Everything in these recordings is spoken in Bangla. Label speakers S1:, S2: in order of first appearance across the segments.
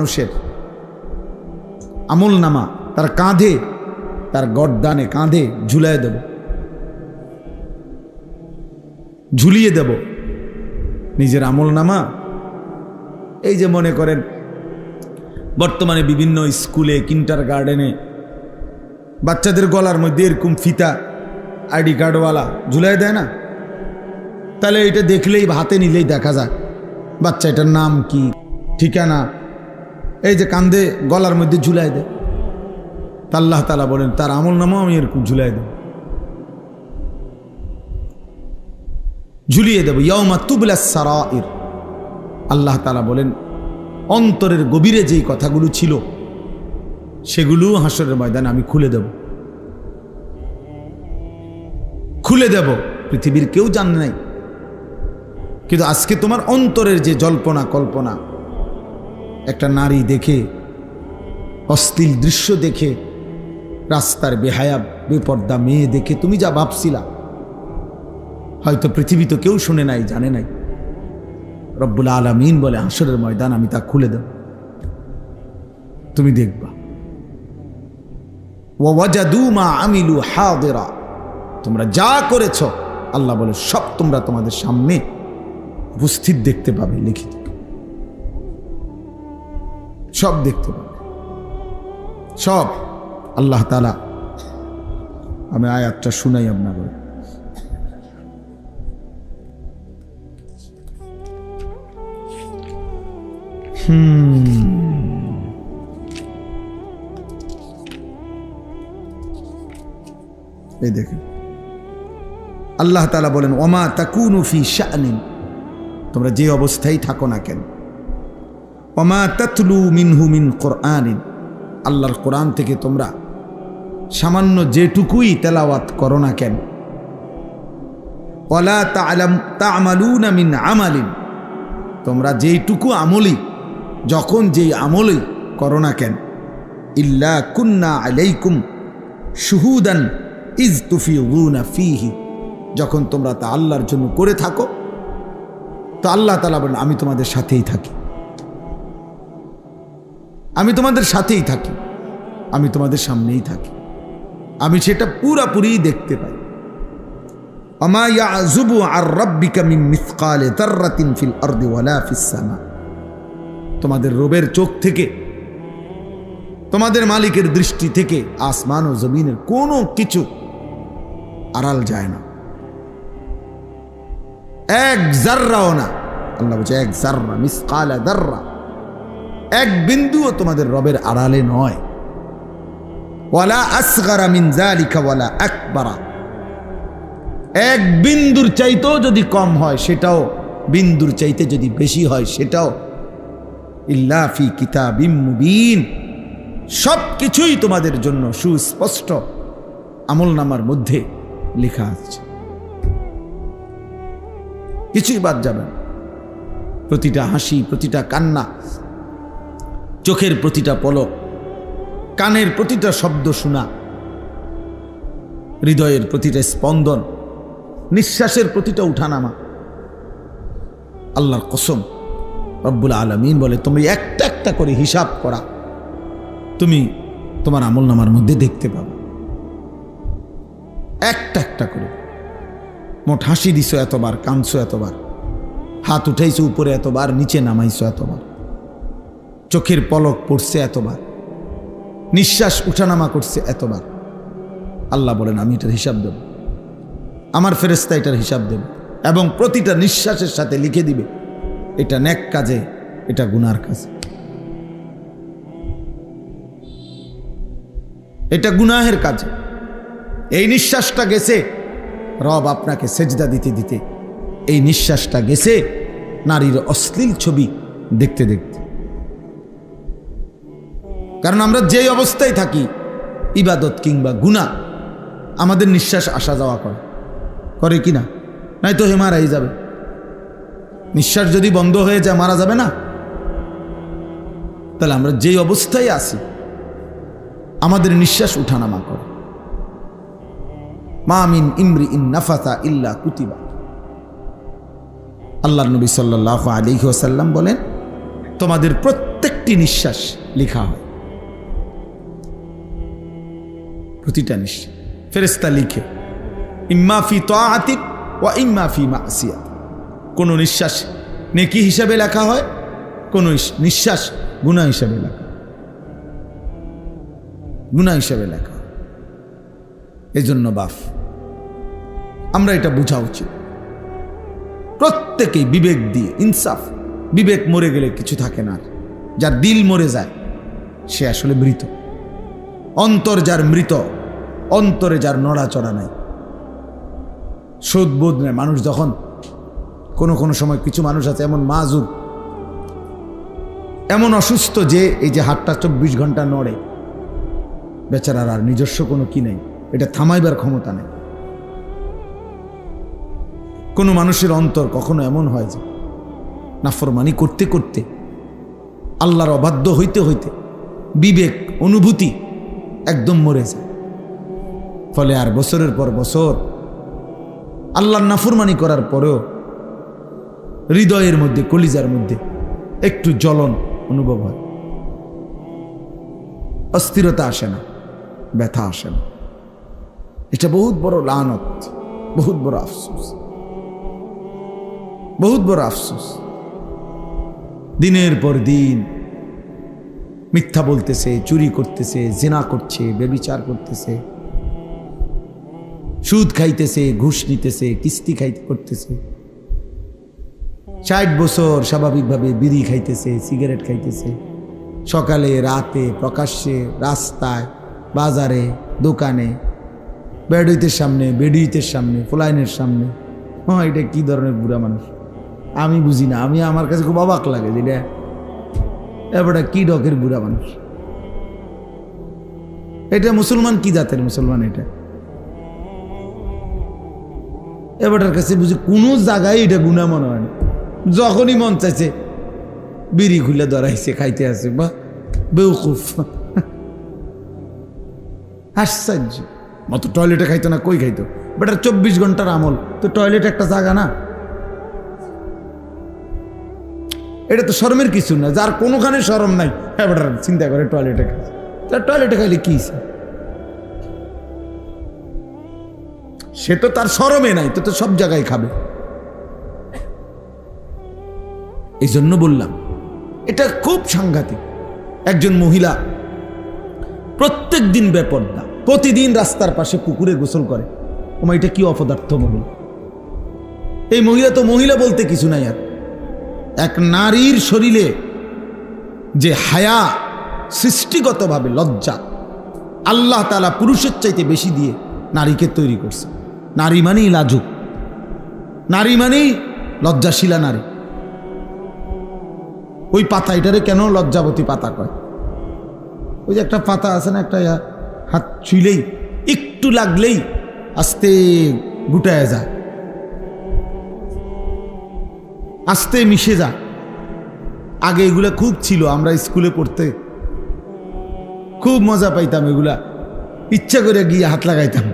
S1: মানুষের আমল নামা তার কাঁধে, তার গর্দানে কাঁধে ঝুলিয়ে দেব, ঝুলিয়ে দেব নিজের আমল নামা। এই যে মনে করেন বর্তমানে বিভিন্ন স্কুলে, কিন্ডার গার্ডেনে বাচ্চাদের গলার মধ্যে এরকম ফিতা আইডি কার্ডওয়ালা ঝুলাই দেয় না? তাহলে এটা দেখলেই হাতে নিলেই দেখা যায় বাচ্চা এটার নাম কি, ঠিকানা, এই যে কান্দে গলার মধ্যে ঝুলাই দেয়। তা আল্লাহ তাআলা বলেন তার আমল নামাও আমি এরকম ঝুলাই দেব, ঝুলিয়ে দেব। ইয়াউমা তুবলাস সারাইর, আল্লাহ তাআলা বলেন অন্তরের গভীরে যেই কথাগুলো ছিল সেগুলো হাসরের ময়দানে আমি খুলে দেব, খুলে দেব। পৃথিবীর কেউ জানে নাই, কিন্তু আজকে তোমার অন্তরের যে জল্পনা কল্পনা, একটা নারী দেখে, অশ্লীল দৃশ্য দেখে, রাস্তার বেহায়া বেপর্দা মেয়ে দেখে তুমি যা ভাবছিলা, হয়তো পৃথিবী তো কেউ শুনে নাই, জানে নাই। রব্বুল আলামিন বলে হাসরের ময়দান আমি তা খুলে দেব, তুমি দেখবা। ওয়াজাদু মা আমিলু হাদিরা, তোমরা যা করেছ আল্লাহ বলে সব তোমরা তোমাদের সামনে উপস্থিত দেখতে পাবে, লিখিত সব দেখতে পাবে, সব। আল্লাহ তাআলা, আমি আয়াতটা শুনাই আপনাকে। এই দেখেন আল্লাহ তাআলা বলেন ওমা তাকুনু ফি শাআনিন, তোমরা যে অবস্থায় থাকো না কেন, ওমা তাতলু মিনহু মিন কুরআনিন, আল্লাহর কোরআন থেকে তোমরা সামান্য যেটুকুই তেলাওয়াত করো না কেন, ওয়ালা তা'মালুনা মিন আমালিন, তোমরা যেইটুকু আমলি, যখন যেই আমলি করো না কেন, ইল্লা কুন্না আলাইকুম শুহুদান ইজ তুফিউনা ফীহি, যখন তোমরা তা আল্লাহর জন্য করে থাকো তো আল্লাহ তাআলা বলেন আমি তোমাদের সাথেই থাকি, আমি তোমাদের সাথেই থাকি, আমি তোমাদের সামনেই থাকি, আমি সেটা পুরাপুরি দেখতে পাই। ওমা ইয়াযুবু আর রাব্বিকা মিন মিসকালি যাররাতিন ফিল আরদি ওয়ালা ফিস সামা, তোমাদের রবের চোখ থেকে, তোমাদের মালিকের দৃষ্টি থেকে আসমান ও জমিনের কোনো কিছু আড়াল যায় না, এক জাররাও না। আল্লাহ বলছে এক জাররা, মিসকালা যাররা, এক বিন্দুও তোমাদের রবের আড়ালে নয়। ওয়ালা আসগারা মিন যালিকা ওয়ালা আকবারা, এক বিন্দুর চাইতেও যদি কম হয় সেটাও, বিন্দুর চাইতে যদি বেশি হয় সেটাও, ইল্লা ফি কিতাবিম মুবিন, সব কিছুই তোমাদের জন্য সুস্পষ্ট আমলনামার মধ্যে লেখা আছে, কিছুই বাদ যাবে না। প্রতিটা হাসি, প্রতিটা কান্না, চোখের প্রতিটা পলক, কানের প্রতিটা শব্দ শোনা, হৃদয়ের প্রতিটা স্পন্দন, নিঃশ্বাসের প্রতিটা উঠানামা, আল্লাহর কসম রব্বুল আলামিন বলে তুমি একটা একটা করে হিসাব করা, তুমি তোমার আমলনামার মধ্যে দেখতে পাবে, একটা একটা করে। মোট হাসি দিছো এতবার, কাঁদছো এতবার, হাত উঠাইছো উপরে এতবার, নিচে নামাইছো এতবার, চোখের পলক পড়ছে এতবার, নিঃশ্বাস উঠানামা করছে এতবার। আল্লাহ বলেন আমি এটার হিসাব দেব, আমার ফেরেশতা এটার হিসাব দেব, এবং প্রতিটা নিঃশ্বাসের সাথে লিখে দিবে এটা নেক কাজে, এটা গুনার কাজে, এটা গুনাহের কাজে। এই নিঃশ্বাসটা গেছে রব আপনাকে সেজদা দিতে দিতে, এই নিঃশ্বাসটা গেছে নারীর অশ্লীল ছবি দেখতে দেখতে। কারণ আমরা যেই অবস্থায় থাকি, ইবাদত কিংবা গুনাহ, আমাদের নিঃশ্বাস আসা যাওয়া করে কি না? নাই তো হে মারাই যাবে। নিঃশ্বাস যদি বন্ধ হয়ে যায় মারা যাবে না? তাহলে আমরা যেই অবস্থায় আছি আমাদের নিঃশ্বাস উঠানামা করে। মা মিন ইমরিইন নাফাসা ইল্লা কুতিবা, আল্লাহর নবী সাল্লাল্লাহু আলাইহি ওয়াসাল্লাম বলেন তোমাদের প্রত্যেকটি প্রতিটি নিঃশ্বাস লেখা হয়, প্রতিটা নিঃশ্বাস ফেরেশতা লিখে, ইম্মা ফি তাআতিক ওয়া ইম্মা ফি মাসিয়াত। কোন নিঃশ্বাস নেকি হিসাবে লেখা হয়, কোন নিঃশ্বাস গুনাহ হিসাবে লেখা, গুনাহ হিসাবে লেখা। এজন্য বাপ, আমরা এটা বোঝা উচিত, প্রত্যেকেই বিবেক দিয়ে, ইনসাফ। বিবেক মরে গেলে কিছু থাকে না, যার দিল মরে যায় সে আসলে মৃত। অন্তর যার মৃত, অন্তরে যার নড়াচড়া নাই, শোধবোধ নেই। মানুষ যখন কোনো সময়, কিছু মানুষ আছে এমন মাজুর, এমন অসুস্থ যে এই যে হাতটা 24 ঘন্টা নড়ে, বেচারার আর নিজস্ব কোনো কি নেই, এটা থামাইবার ক্ষমতা নেই। কোনো মানুষের অন্তর কখনো এমন হয় যে নাফরমানি করতে করতে, আল্লাহর অবাধ্য হইতে হইতে বিবেক, অনুভূতি একদম মরে যায়। ফলে আর বছরের পর বছর আল্লাহর নাফরমানি করার পরেও হৃদয়ের মধ্যে, কলিজার মধ্যে একটু জ্বলন অনুভব হয়, অস্থিরতা আসে না, ব্যথা আসে না। এটা বহুত বড় লানত, বহুত বড় আফসোস, বহুত বড় আফসোস। দিনের পর দিন মিথ্যা বলতেছে, চুরি করতেছে, জিনা করছে, ব্যভিচার করতেছে, সুদ খাইতেছে, ঘুষ নিতেছে, কিস্তি করতেছে। 60 বছর স্বাভাবিকভাবে বিড়ি খাইতেছে, সিগারেট খাইতেছে, সকালে রাতে প্রকাশ্যে, রাস্তায়, বাজারে, দোকানে, বেডুইতের সামনে, বেডুইতের সামনে, ফোলাইনের সামনে। হ্যাঁ, এটা কি ধরনের বুড়া মানুষ আমি বুঝি না। আমার কাছে খুব অবাক লাগে যেটা এবারটা কি ডকের বুড়া মানুষ। এটা মুসলমান, কি জাতের মুসলমান এটা? এবারটার কাছে বুঝি কোনো জায়গায় এটা গুনাহ মনে হয় না। যখনই মন চাইছে বিড়ি খুলে ধরাইছে, খাইতে আছে, বা বেউকুফ, আশ্চর্য মতো। টয়লেটে খাইতো না, কই খাইতো? বেটার 24 ঘন্টার আমল, তো টয়লেট একটা জায়গা না? এটা তো শরমের কিছু না। যার কোনোখানে শরম নাই, হ্যাঁ বেটার চিন্তা করে টয়লেটে খাইছে। তার টয়লেটে খাইলে কি, সে তো তার শরমে নাই, তো সব জায়গায় খাবে। এই জন্য বললাম এটা খুব সাংঘাতিক। একজন মহিলা প্রত্যেক দিন বেপর্দা, প্রতিদিন রাস্তার পাশে পুকুরে গোসল করে। ওমা, এটা কি অপদার্থ মহিলা! এই মহিলা তো মহিলা বলতে কিছু নাই। আর এক নারীর শরীরে যে হায়া, সৃষ্টিগতভাবে লজ্জা, আল্লাহ তাআলা পুরুষের চাইতে বেশি দিয়ে নারীকে তৈরি করছে। নারী মানেই লাজুক, নারী মানেই লজ্জাশীলা নারী। ওই পাতা, এটারে কেন লজ্জাবতী পাতা কয়? ওই যে একটা পাতা আছে না, একটা হাত ছুইলেই, একটু লাগলেই আস্তে গুটায় যায়, আস্তে মিশে যায়। আগে এগুলা খুব ছিল, আমরা স্কুলে পড়তে খুব মজা পাইতাম। এগুলা ইচ্ছা করে গিয়ে হাত লাগাইতাম,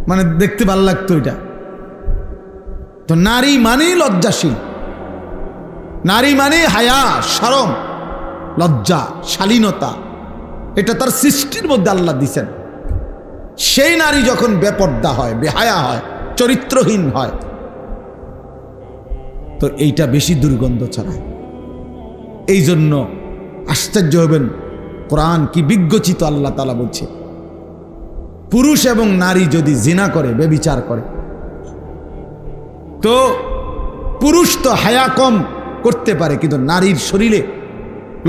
S1: মানে দেখতে ভালো লাগতো এটা। তো নারী মানেই লজ্জাশীল, নারী মানে হায়া, শরম, লজ্জা, শালীনতা, এটা তার সৃষ্টির মধ্যে আল্লাহ দিছেন। সেই নারী যখন বেপর্দা হয়, বেহায়া হয়, চরিত্রহীন হয়, তো এইটা বেশি দুর্গন্ধ ছড়ায়। এই জন্য আশ্চর্য হবেন, কোরআন কি বিজ্ঞচিত আল্লাহ তাআলা বলছে, পুরুষ এবং নারী যদি জিনা করে, ব্যভিচার করে, তো পুরুষ তো হায়া কম করতে পারে, কিন্তু নারীর শরীরে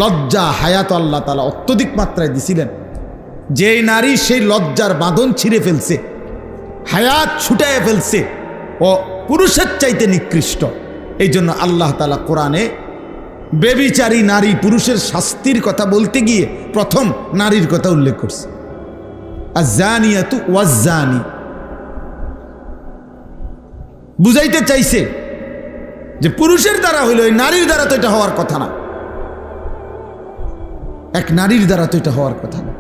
S1: লজ্জা, হায়া তো আল্লাহ তাআলা অত্যধিক মাত্রায় দিছিলেন। যে নারী সেই লজ্জার বাঁধন ছিঁড়ে ফেলছে, হায়াত ছুটায় ফেলছে, ও পুরুষের চাইতে নিকৃষ্ট। এই জন্য আল্লাহ তাআলা কোরআনে ব্যভিচারী নারী পুরুষের শাস্তির কথা বলতে গিয়ে প্রথম নারীর কথা উল্লেখ করছে, আয-যানিয়াতু ওয়াজ-যানি। বুঝাইতে চাইছে যে পুরুষের দ্বারা হইল, এই নারীর দ্বারা তো এটা হওয়ার কথা না, এক নারীর দ্বারা তো এটা হওয়ার কথা না,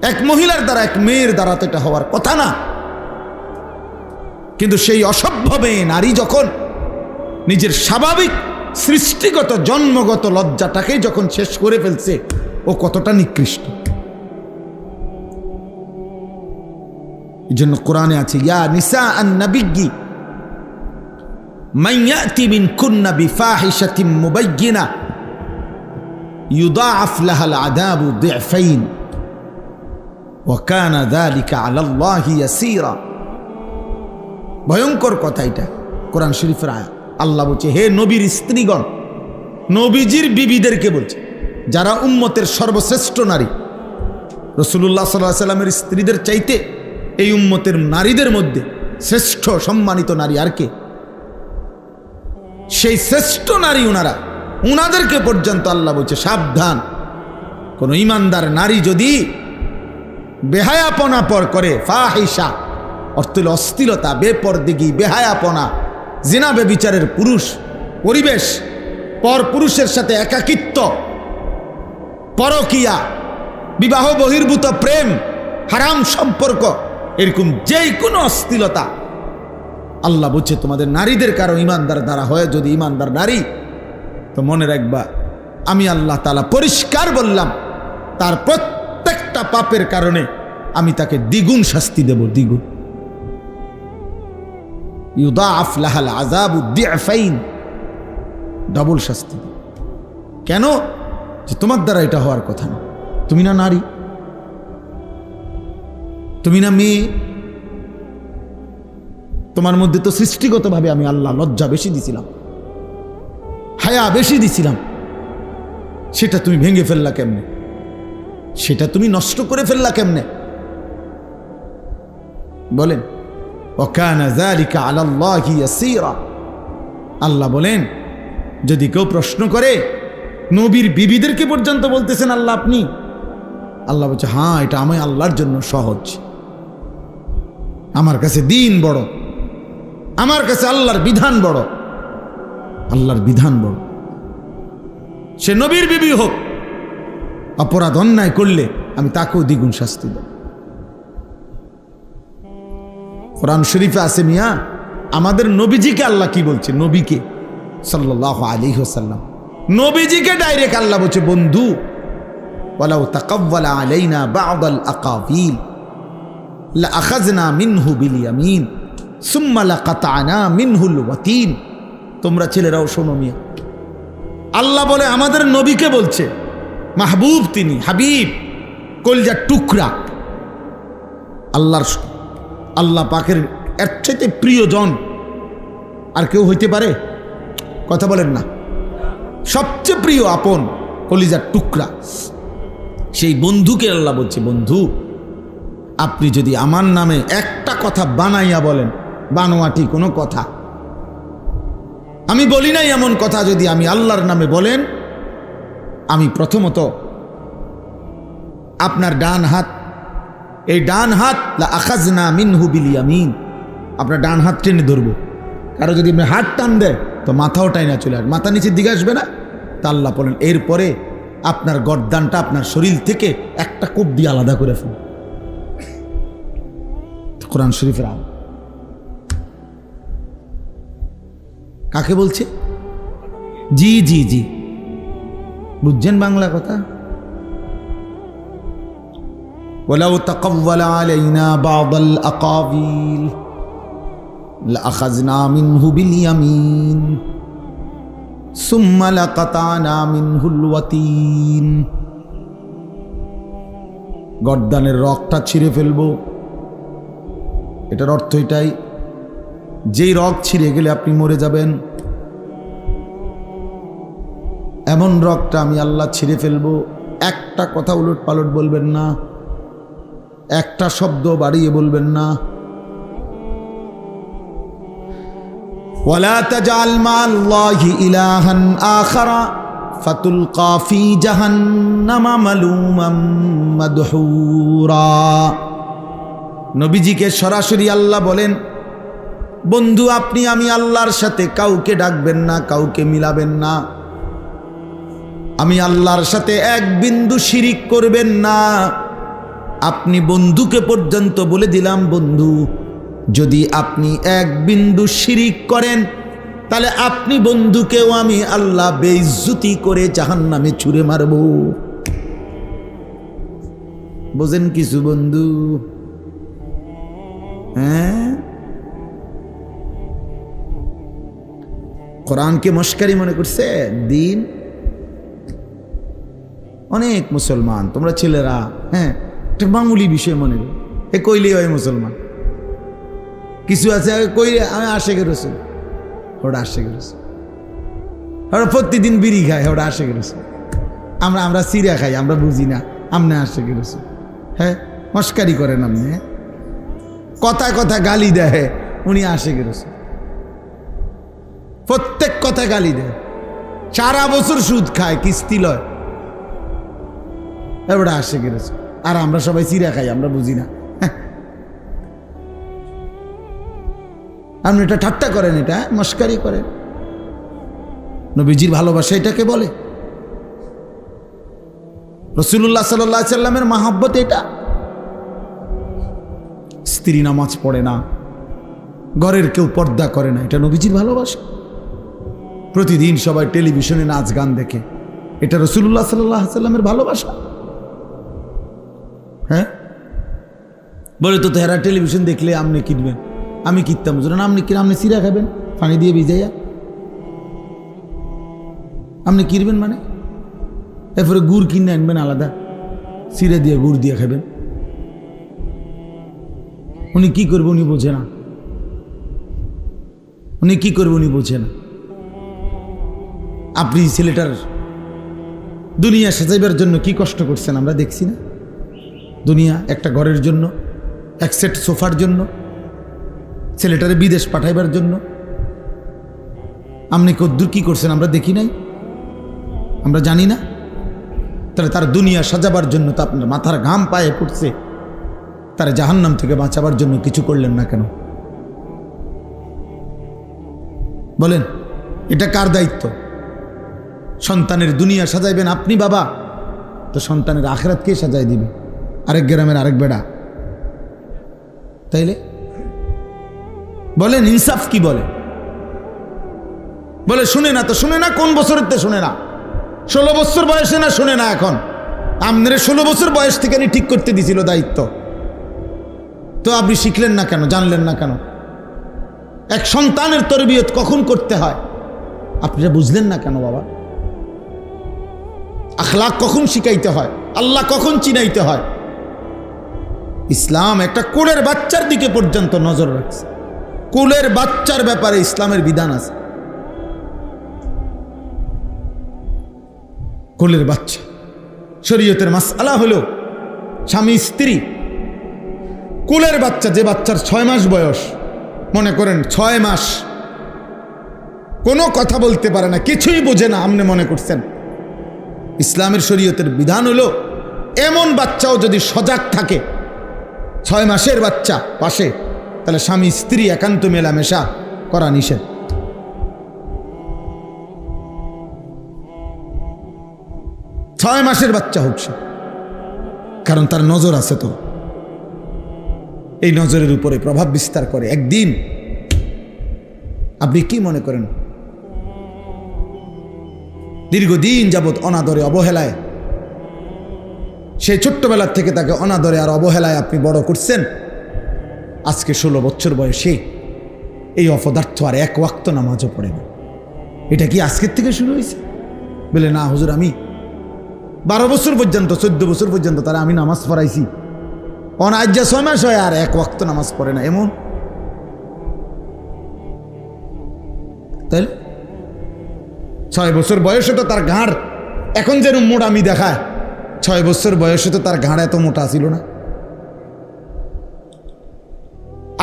S1: এক মহিলার দ্বারা, এক মেয়ের দ্বারা তো এটা হওয়ার কথা না। কিন্তু সেই অসভ্য মেয়ে নারী যখন নিজের স্বাভাবিক সৃষ্টিগত জন্মগত লজ্জাটাকেই যখন শেষ করে ফেলছে, ও কতটা নিকৃষ্ট। এই জন্য কোরআনে আছে, ইয়া নিসা আন-নাবিয়্যি মান ইয়াতি মিনকুন্না বিফাহিশাতিন মুবায়্যিনা ইউদাআফ লাহাল আযাবু দি'ফাইন ওয়া কানা যালিকা আলাল্লাহি ইয়াসীরা। ভয়ঙ্কর কথা এটা, কোরআন শরীফের আয়াত। আল্লাহ বলছে, হে নবীর স্ত্রীগণ, নবীজির বিবিদেরকে বলছে, যারা উম্মতের সর্বশ্রেষ্ঠ নারী। রাসূলুল্লাহ সাল্লাল্লাহু আলাইহি সাল্লামের স্ত্রীদের চাইতে এই উম্মতের নারীদের মধ্যে শ্রেষ্ঠ সম্মানিত নারী আর কে? সেই শ্রেষ্ঠ নারী ওনারা, উনাদেরকে পর্যন্ত আল্লাহ বলছে সাবধান, কোন ইমানদার নারী যদি বেহায়াপনা পর করে, ফাহিশা অর্থ হল অশ্লীলতা, বেপরদিগি, বেহায়াপনা, জিনা ব্যভিচারের পুরুষ পরিবেশ, পর পুরুষের সাথে একাকিত্ব, পরকিয়া, বিবাহ বহির্ভূত প্রেম, হারাম সম্পর্ক, এরকম যেই কোনো অশ্লীলতা, আল্লাহ বলছে তোমাদের নারীদের কারো ইমানদার দ্বারা হয়, যদি ইমানদার নারী, তো মনে রাখবা আমি আল্লাহ তাআলা পরিষ্কার বললাম, তার প্রত্যেকটা পাপের কারণে আমি তাকে দ্বিগুণ শাস্তি দেব, দ্বিগুণ। ইউদাআফ লাহাল আযাবু দি'ফাইন, ডাবল শাস্তি। কেন? যে তোমার দ্বারা এটা হওয়ার কথা না, তুমি না নারী, তুমি না মেয়ে, তোমার মধ্যে তো সৃষ্টিগতভাবে আমি আল্লাহ লজ্জা বেশি দিছিলাম, হায়া বেশি দিছিলাম, সেটা তুমি ভেঙে ফেললা কেমনে? সেটা তুমি নষ্ট করে ফেললা কেমনে? বলেন, ওয়াকানা যালিকা আলাল্লাহি ইয়াসীরা। আল্লাহ বলেন, যদি কেউ প্রশ্ন করে, নবীর বিবিদেরকে পর্যন্ত বলতেছেন আল্লাহ আপনি, আল্লাহ বলছে হ্যাঁ, এটা আমি আল্লাহর জন্য সহজ, আমার কাছে দিন বড়, আমার কাছে আল্লাহর বিধান বড়, আল্লাহর বিধান বড়। সে নবীর বিবি হোক, অপরাধ অন্যায় করলে আমি তাকেও দ্বিগুণ শাস্তি দেব। কোরআন শরীফে আছে মিয়া, আমাদের নবীজিকে আল্লাহ কি বলছে? নবীকে সাল্লাল্লাহু আলাইহি ওয়াসাল্লাম, নবীজিকে ডাইরেক্ট আল্লাহ বলছে বন্ধু, ওয়ালাউ তাকাওয়ালা আলাইনা বা'দাল আকাবিল লাআখাযনা মিনহু বিল ইয়ামিন সুম্মা লাকাতা'না মিনহুল ওয়াতিন। তোমরা ছেলেরাও শোনো মিয়া, আল্লাহ বলে আমাদের নবীকে বলছে, মাহবুব তিনি, হাবিব, কলিজার টুকরা, আল্লাহ পাকের এর চাইতে প্রিয়জন আর কেউ হইতে পারে? কথা বলেন না। সবচেয়ে প্রিয় আপন কলিজার টুকরা, সেই বন্ধুকে আল্লাহ বলছে, বন্ধু আপনি যদি আমার নামে একটা কথা বানাইয়া বলেন, বানোয়াটি কোনো কথা, আমি বলি নাই এমন কথা, যদি আমি আল্লাহর নামে বলেন, আমি প্রথমত আপনার ডান হাত, এই ডান হাত লাআখাযনা মিনহু বিল ইয়ামিন, আপনার ডান হাত টেনে ধরবো। কারো যদি আপনি হাত টান দেয় তো মাথাও টাইনা চলে আসবে, মাথা নিচের দিকে আসবে না? তা আল্লাহ বলেন এরপরে আপনার গর্দানটা আপনার শরীর থেকে একটা কোপ দিয়ে আলাদা করে ফেলুন। কোরআন শরীফের আয়াত। কাকে বলছে? জি জি জি, বুঝছেন বাংলা কথা? ওয়ালাউ তাকাওয়ালা আলাইনা বা'দাল আকাবিল লাআখাযনা মিনহু বিল ইয়ামিন সুম্মা লাকাতা'না মিনহুল ওয়াতিন। গর্দানের রগটা ছিঁড়ে ফেলবো, এটার অর্থ এটাই, যেই রগ ছিঁড়ে গেলে আপনি মরে যাবেন, এমন রগটা আমি আল্লাহ ছিঁড়ে ফেলবো। একটা কথা উলট পালট বলবেন না, একটা শব্দ বাড়িয়ে বলবেন না। ওয়ালা তাজআল মা'আল্লাহি ইলাহান আখারা ফাতুলকা ফি জাহান্নামা মালুমান মাদহুরা। নবীজিকে সরাসরি আল্লাহ বলেন, বন্ধু আপনি আমি আল্লাহর সাথে কাউকে ডাকবেন না, কাউকে মিলাবেন না, আমি আল্লাহর সাথে এক বিন্দু শিরিক করবেন না। আপনি বন্ধুকে পর্যন্ত বলে দিলাম, বন্ধু যদি আপনি এক বিন্দু শিরিক করেন তাহলে আপনি বন্ধুকেও আমি আল্লাহ বেইজ্জতি করে জাহান্নামে ছুঁড়ে মারব। বোঝেন কিছু বন্ধু? হ্যাঁ, কোরআনকে মস্কারি মনে করছে দিন। অনেক মুসলমান তোমরা ছেলেরা, হ্যাঁ, একটা মামুলি বিষয় মনে করো, এ কইলে হয় মুসলমান। কিছু আছে কইলে আমি আশেকের রসুল, ওটা আশেকের রসুল। ওরা প্রতিদিন বিড়ি খায়, ওটা আশেকের রসুল। আমরা সিরা খাই, আমরা বুঝি না, আমনে আশেকের রসুল। হ্যাঁ, মস্কারি করেন আপনি, হ্যাঁ, কথা কথা গালি দেয়, উনি আশেকের রসুল। প্রত্যেক কথা গালি দেয়, সারা বছর সুদ খায়, কিস্তি লয়, এবারে আশেকের রসুল। আর আমরা সবাই সিরা খাই, আমরা বুঝি না। আপনি এটা ঠাট্টা করেন, এটা মস্কারি করেন। নবীজির ভালোবাসা এটাকে বলে? রাসূলুল্লাহ সাল্লাল্লাহু আলাইহি সাল্লামের মহব্বত এটা? স্ত্রী নামাজ পড়ে না, ঘরের কেউ পর্দা করে না, এটা নবীজির ভালোবাসা? প্রতিদিন সবাই টেলিভিশনে নাচ গান দেখে, এটা রাসূলুল্লাহ সাল্লাল্লাহু আলাইহি সাল্লামের ভালোবাসা? হ্যাঁ, বলে তো হেরা টেলিভিশন দেখলে আপনি কিনবেন, আমি কিনতাম, বুঝলেন? আপনি কিনে আপনি সিরা খাবেন পানি দিয়ে ভিজাইয়া, আপনি কিনবেন মানে? এরপরে গুড় কিনে আনবেন আলাদা, সিরা দিয়ে গুড় দিয়ে খাবেন। উনি কি করবে উনি বোঝে না, উনি কি করবে উনি বোঝে না। আপনি ছেলেটার দুনিয়া সাজাইবার জন্য কি কষ্ট করছেন আমরা দেখছি না? দুনিয়া একটা ঘরের জন্য, এক সেট সোফার জন্য, ছেলেটারে বিদেশ পাঠাইবার জন্য আপনি কদ্দুর কি করছেন আমরা দেখি নাই, আমরা জানি না? তাহলে তার দুনিয়া সাজাবার জন্য তো আপনার মাথার ঘাম পায়ে পড়ছে, তার জাহান্নাম থেকে বাঁচাবার জন্য কিছু করলেন না কেন? বলেন, এটা কার দায়িত্ব? সন্তানের দুনিয়া সাজাইবেন আপনি বাবা, তো সন্তানের আখিরাত কে সাজাই দিবে? আরেক গ্রামের আরেক বেড়া? তাইলে বলেন ইনসাফ কি বলে? বলে শুনে না তো শুনে না, কোন বছরের তে শুনে না? 16 বছর বয়সে না শুনে না? এখন আপনার 16 বছর বয়স থেকে ঠিক করতে দিছিল দায়িত্ব, তো আপনি শিখলেন না কেন, জানলেন না কেন? এক সন্তানের তরবিয়ত কখন করতে হয় আপনারা বুঝলেন না কেন বাবা? আখলাক কখন শিখাইতে হয়, আল্লাহ কখন চিনাইতে হয়? ইসলাম একটা কোলের বাচ্চার দিকে পর্যন্ত নজর রাখছে। কোলের বাচ্চার ব্যাপারে ইসলামের বিধান আছে। কোলের বাচ্চা শরীয়তের মাসআলা হলো স্বামী স্ত্রী, কোলের বাচ্চা যে বাচ্চার 6 মাস বয়স, মনে করেন 6 মাস, কোনো কথা বলতে পারে না, কিছুই বোঝে না, আপনি মনে করছেন ইসলামের শরীয়তের বিধান হলো এমন বাচ্চাও যদি সজাগ থাকে, 6 মাসের বাচ্চা পাশে, তাহলে স্বামী স্ত্রী একান্ত মেলামেশা করা নিষেধ। ছয় মাসের বাচ্চা হোক সে, কারণ তার নজর আছে, তো এই নজরের উপরে প্রভাব বিস্তার করে। একদিন আপনি কি মনে করেন দীর্ঘদিন যাবৎ অনাদরে অবহেলায়, সেই ছোট্টবেলার থেকে তাকে অনাদরে আর অবহেলায় আপনি বড় করছেন, আজকে 16 বছর বয়সে এই অপদার্থ আর 1 ওয়াক্ত নামাজও পড়ে না। এটা কি আজকের থেকে শুরু হয়েছে? বলে না হুজুর, আমি 12 বছর পর্যন্ত 14 বছর পর্যন্ত তারা আমি নামাজ পড়াইছি, আজ যা 6 মাস হয় আর 1 ওয়াক্ত নামাজ পড়ে না, এমন? তাইলে 6 বছর বয়সে তো তার ঘাড় এখন যেন মোটা আমি দেখায়, 6 বছর বয়সে তো তার ঘাড় এত মোটা ছিল না।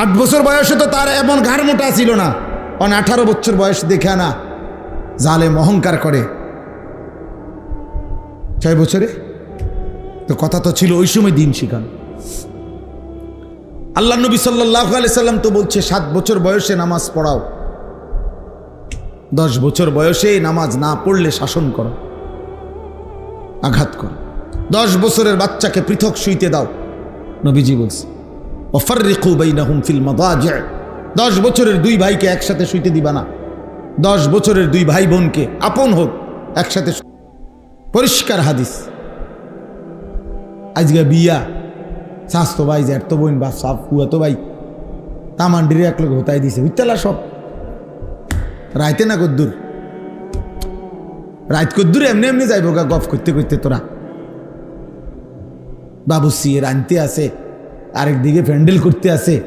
S1: 8 বছর বয়সে তো তার এমন ঘাড় মোটা ছিল না, 18 বছর বয়স দেখে না জালেম অহংকার করে। 6 বছরে তো কথা তো ছিল ওই সময় দিন শিখান। আল্লাহ নবী সাল্লাল্লাহু আলাইহি সাল্লাম তো বলছে 7 বছর বয়সে নামাজ পড়াও, 10 বছর বয়সে নামাজ না পড়লে শাসন করো, আঘাত করো। 10 বছরের বাচ্চাকে পৃথক শুইতে দাও, নবীজি বলছে ওয়াফাররিকু বাইনাহুম ফিল মাদাজি', 10 বছরের 2 ভাইকে একসাথে শুইতে দিবা না। 10 বছরের দুই ভাই বোনকে আপন হোক একসাথে, পরিষ্কার হাদিস। আজকে বিয়া স্বাস্থ্য ভাই জ্যাঠ তো বোন বা সাফ হুয়া তো ভাই তামান্ডিরে এক লোক হতাই দিছে উত্তালা সব রাইতে না কদ্দুর রাইত কদ্দুর এমনি এমনি যাইব গা গফ করতে করতে তোরা বাবু সিয়ের আনতে আছে আরেকদিকে প্যান্ডেল করতে আছে।